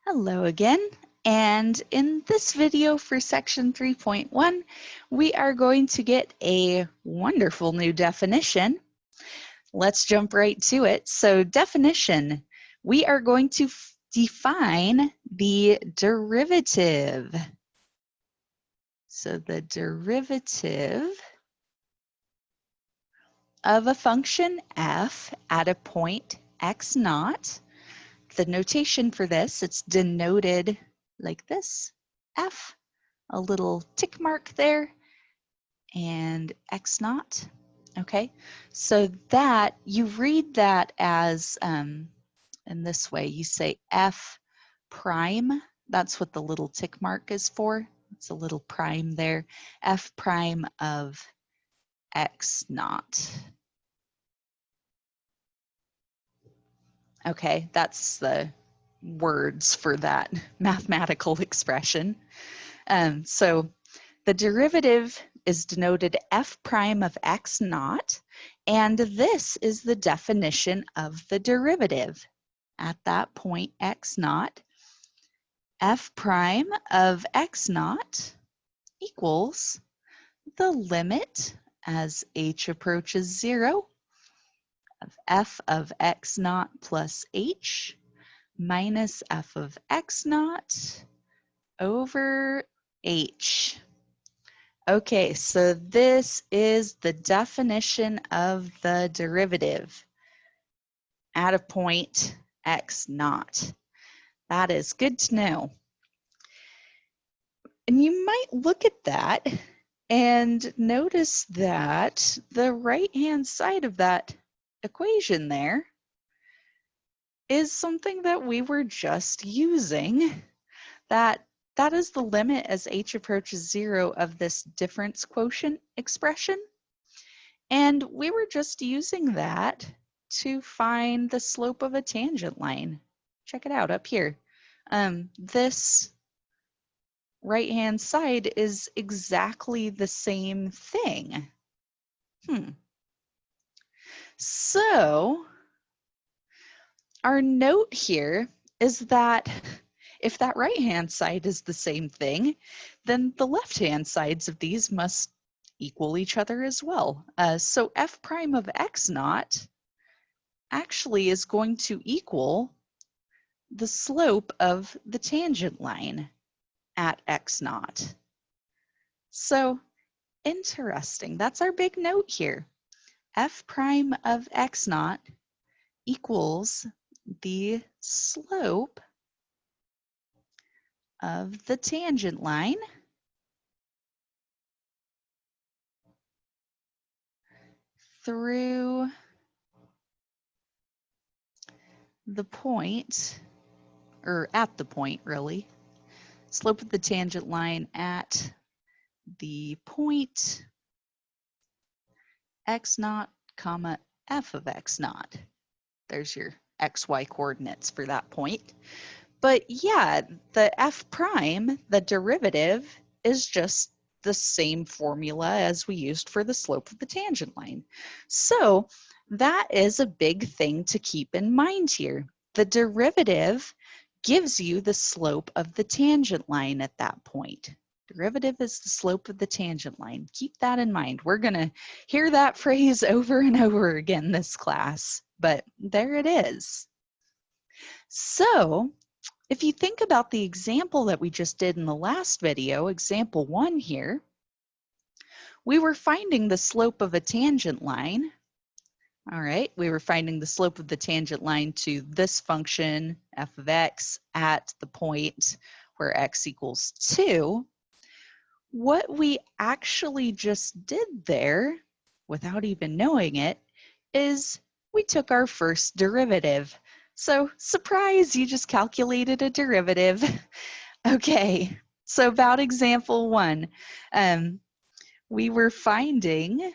Hello again, and in this video for section 3.1, we are going to get a wonderful new definition. Let's jump right to it. So definition, we are going to define the derivative. So the derivative of a function f at a point x naught. The notation for this, it's denoted like this, f, a little tick mark there, and x naught. Okay, so that, you read that as, in this way, you say f prime, that's what the little tick mark is for. It's a little prime there, f prime of x naught. Okay, that's the words for that mathematical expression. So the derivative is denoted f prime of x naught, and this is the definition of the derivative. At that point x naught, f prime of x naught equals the limit as h approaches 0 of f of x naught plus h minus f of x naught over h. Okay, so this is the definition of the derivative at a point x naught. That is good to know. And you might look at that and notice that the right-hand side of that equation there is something that we were just using. That is the limit as h approaches 0 of this difference quotient expression. And we were just using that to find the slope of a tangent line. Check it out up here. This right-hand side is exactly the same thing. So our note here is that if that right-hand side is the same thing, then the left-hand sides of these must equal each other as well. So f prime of x naught actually is going to equal the slope of the tangent line at x naught. So interesting, that's our big note here. F prime of x naught equals the slope of the tangent line through the point, or at the point really, slope of the tangent line at the point x naught comma f of x naught. There's your xy coordinates for that point. But yeah, the f prime, the derivative, is just the same formula as we used for the slope of the tangent line. So that is a big thing to keep in mind here. The derivative gives you the slope of the tangent line at that point. Derivative is the slope of the tangent line. Keep that in mind. We're going to hear that phrase over and over again this class, but there it is. So if you think about the example that we just did in the last video, example 1 here, we were finding the slope of a tangent line. All right, we were finding the slope of the tangent line to this function, f of x, at the point where x equals 2. What we actually just did there, without even knowing it, is we took our first derivative. So surprise, you just calculated a derivative. Okay, so about example 1, we were finding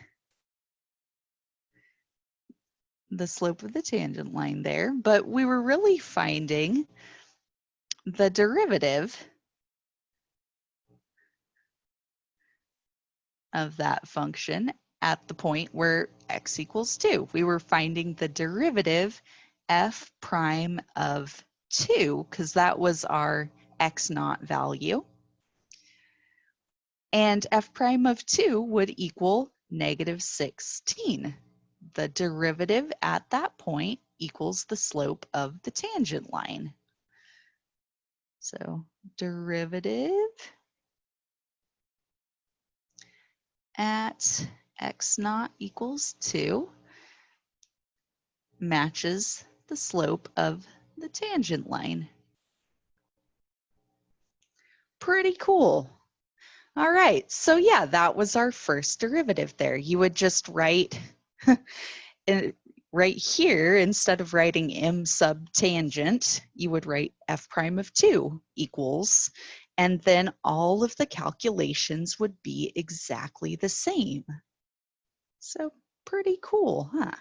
the slope of the tangent line there, but we were really finding the derivative of that function at the point where x equals 2. We were finding the derivative f prime of 2, because that was our x naught value. And f prime of 2 would equal negative 16. The derivative at that point equals the slope of the tangent line. So derivative at x naught equals 2 matches the slope of the tangent line. Pretty cool. All right, so yeah, that was our first derivative there. You would just write right here, instead of writing m sub tangent, you would write f prime of 2 equals, and then all of the calculations would be exactly the same. So pretty cool, huh?